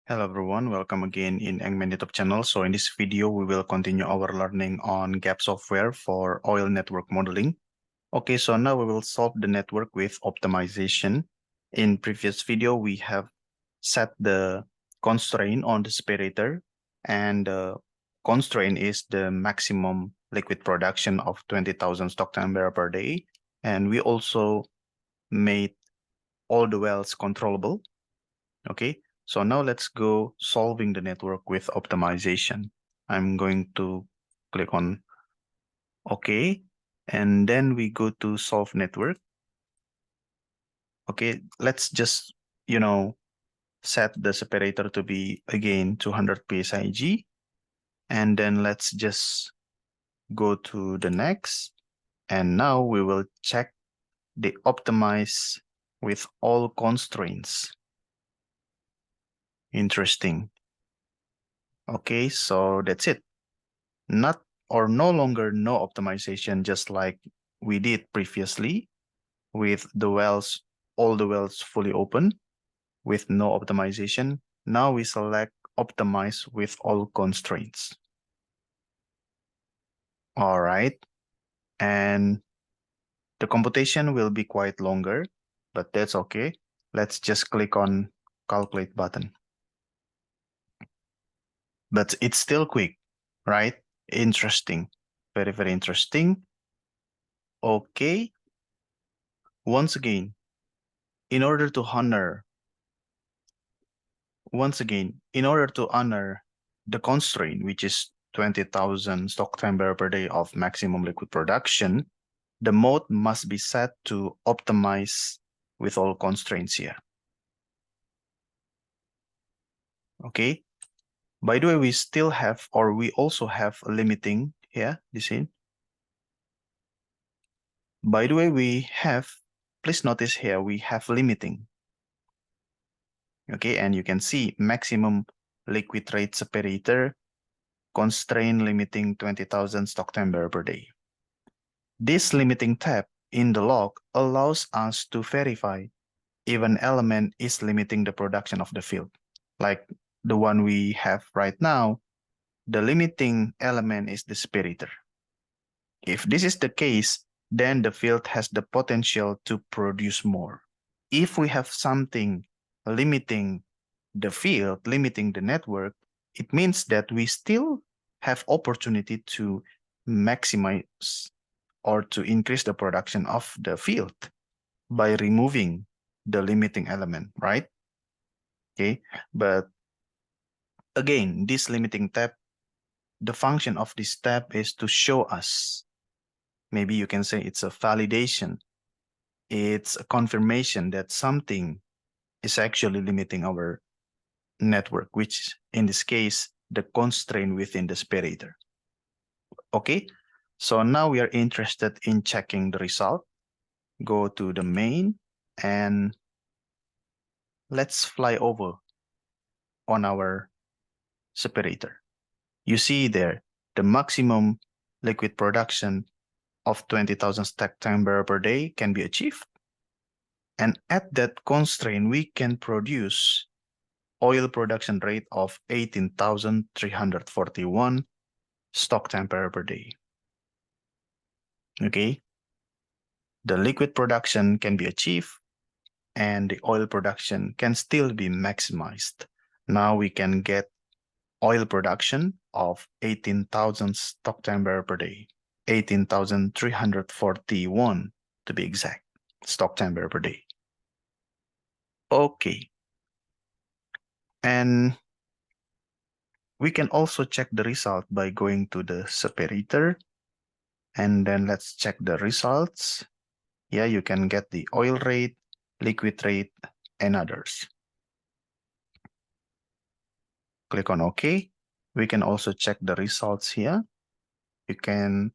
Hello everyone, welcome again in Eng-Man YouTube channel. So in this video, we will continue our learning on gap software for oil network modeling. Okay, so now we will solve the network with optimization. In previous video, we have set the constraint on the separator, and the constraint is the maximum liquid production of 20,000 stock ton barrel per day. And we also made all the wells controllable. Okay, so now let's go solving the network with optimization. I'm going to click on OK, and then we go to solve network. Okay, let's just, set the separator to be again 200 psig, and then let's just go to the next. And now we will check the optimize with all constraints. Interesting. Okay, so that's it. No longer no optimization, just like we did previously with the wells, all the wells fully open with no optimization. Now we select optimize with all constraints. All right. And the computation will be quite longer, but that's okay. Let's just click on calculate button. But it's still quick, right? Interesting. Very, very interesting. Okay. Once again, in order to honor the constraint, which is 20,000 stock time barrel per day of maximum liquid production, the mode must be set to optimize with all constraints here. Okay. By the way, we also have a limiting here, this in. By the way, please notice here, we have limiting. Okay, and you can see maximum liquid rate separator, constraint limiting 20,000 stock time barrel per day. This limiting tab in the log allows us to verify if an element is limiting the production of the field. Like the one we have right now, the limiting element is the separator. If this is the case, then the field has the potential to produce more. If we have something limiting the field, limiting the network, it means that we still have opportunity to maximize or to increase the production of the field by removing the limiting element, right? Okay, but again, this limiting tab, the function of this tab is to show us, maybe you can say it's a validation, it's a confirmation that something is actually limiting our network, which in this case, the constraint within the separator. Okay, so now we are interested in checking the result. Go to the main and let's fly over on our separator. You see there, the maximum liquid production of 20,000 stack time barrel per day can be achieved. And at that constraint, we can produce oil production rate of 18,341 stock time barrel per day. Okay, the liquid production can be achieved and the oil production can still be maximized. Now we can get oil production of 18,000 stock time barrel per day, 18,341 to be exact, stock time barrel per day. Okay. And we can also check the result by going to the separator. And then let's check the results. Yeah, you can get the oil rate, liquid rate, and others. Click on OK. We can also check the results here. You can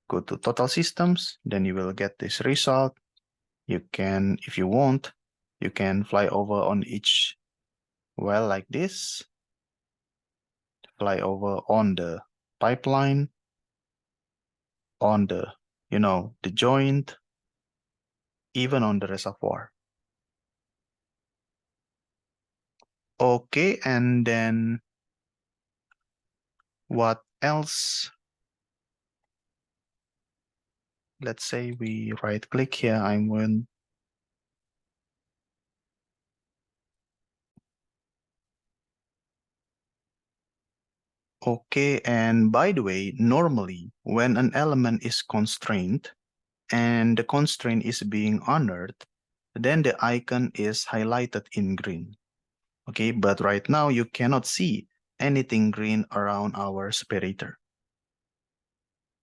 go to total systems, then you will get this result. You can, if you want, you can fly over on each well like this, fly over on the pipeline, on the, the joint, even on the reservoir. Okay, and then what else? Let's say we right click here. I'm going. Okay, and by the way, normally when an element is constrained and the constraint is being honored, then the icon is highlighted in green. Okay, but right now you cannot see anything green around our separator,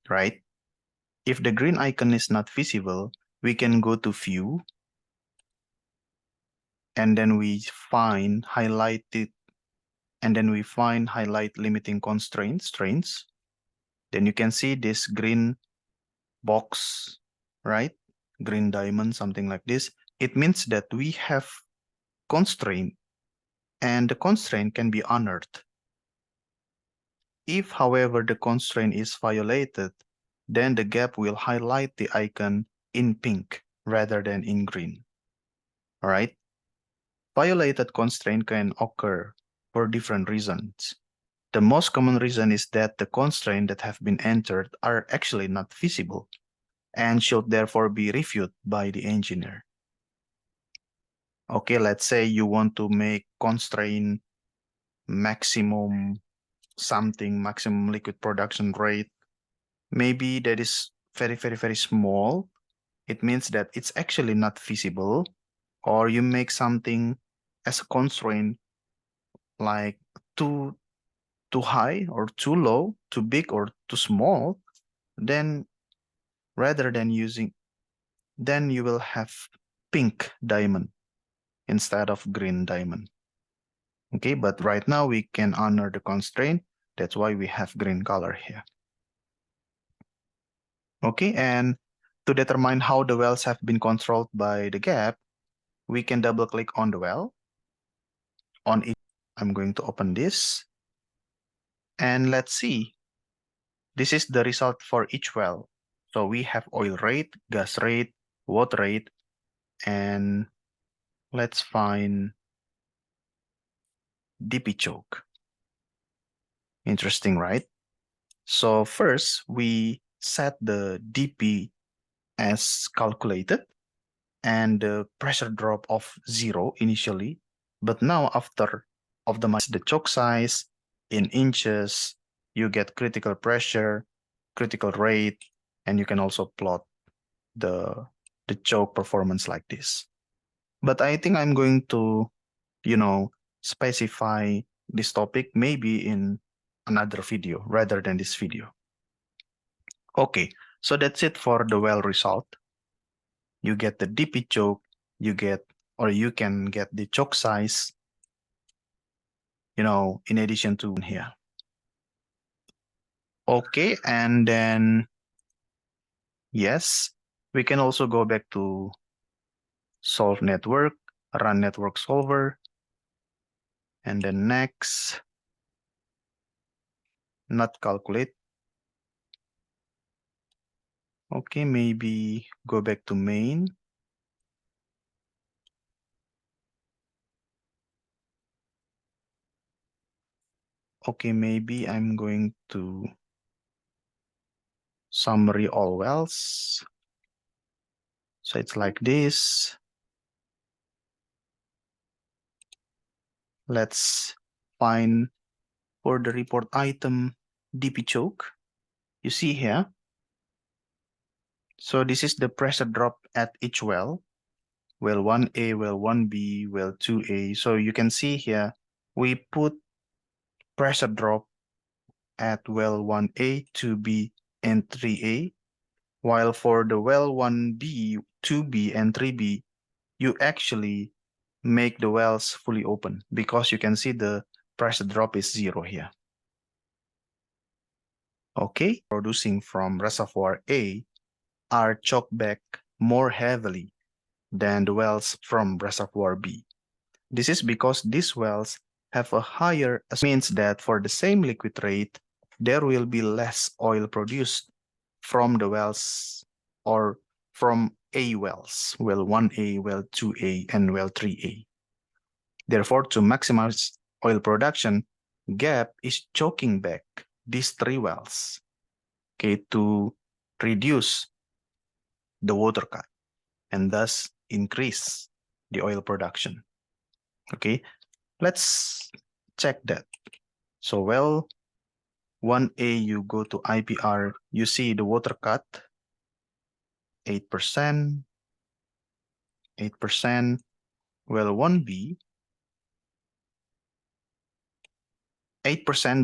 right? If the green icon is not visible, we can go to View, and then we find highlighted, and then we find highlight limiting constraints. Then you can see this green box, right? Green diamond, something like this. It means that we have constraint, and the constraint can be honored. If, however, the constraint is violated, then the gap will highlight the icon in pink rather than in green. All right? Violated constraint can occur for different reasons. The most common reason is that the constraints that have been entered are actually not visible and should therefore be reviewed by the engineer. Okay, let's say you want to make constraint maximum something, maximum liquid production rate. Maybe that is very, very, very small. It means that it's actually not visible. Or you make something as a constraint like too high or too low, too big or too small, then rather than using, then you will have pink diamond instead of green diamond. Okay, but right now we can honor the constraint. That's why we have green color here. Okay, and to determine how the wells have been controlled by the gap, we can double click on the well. On it, I'm going to open this. And let's see. This is the result for each well. So we have oil rate, gas rate, water rate, and let's find DP choke. Interesting, right? So first, we set the DP as calculated and the pressure drop of 0 initially. But now after optimize the choke size in inches, you get critical pressure, critical rate, and you can also plot the choke performance like this. But I think I'm going to, specify this topic maybe in another video rather than this video. Okay, so that's it for the well result. You get the DP choke, you can get the choke size, in addition to here. Okay, and then, yes, we can also go back to solve network, run network solver, and then next, not calculate. Okay, maybe go back to main. Okay, maybe I'm going to summary all wells. So it's like this. Let's find for the report item DP choke. You see here. So this is the pressure drop at each well. Well 1A, well 1B, well 2A. So you can see here, we put pressure drop at well 1A, 2B, and 3A. While for the well 1B, 2B, and 3B, you actually make the wells fully open because you can see the pressure drop is 0 here. Okay, producing from reservoir A are choked back more heavily than the wells from reservoir B. This is because these wells have a higher, means that for the same liquid rate, there will be less oil produced from the wells or from A wells, well 1A, well 2A, and well 3A. Therefore, to maximize oil production, GAP is choking back these 3 wells, okay, to reduce the water cut and thus increase the oil production. Okay, let's check that. So well 1A, you go to IPR, you see the water cut 8%, 8%. Well 1B, 8%.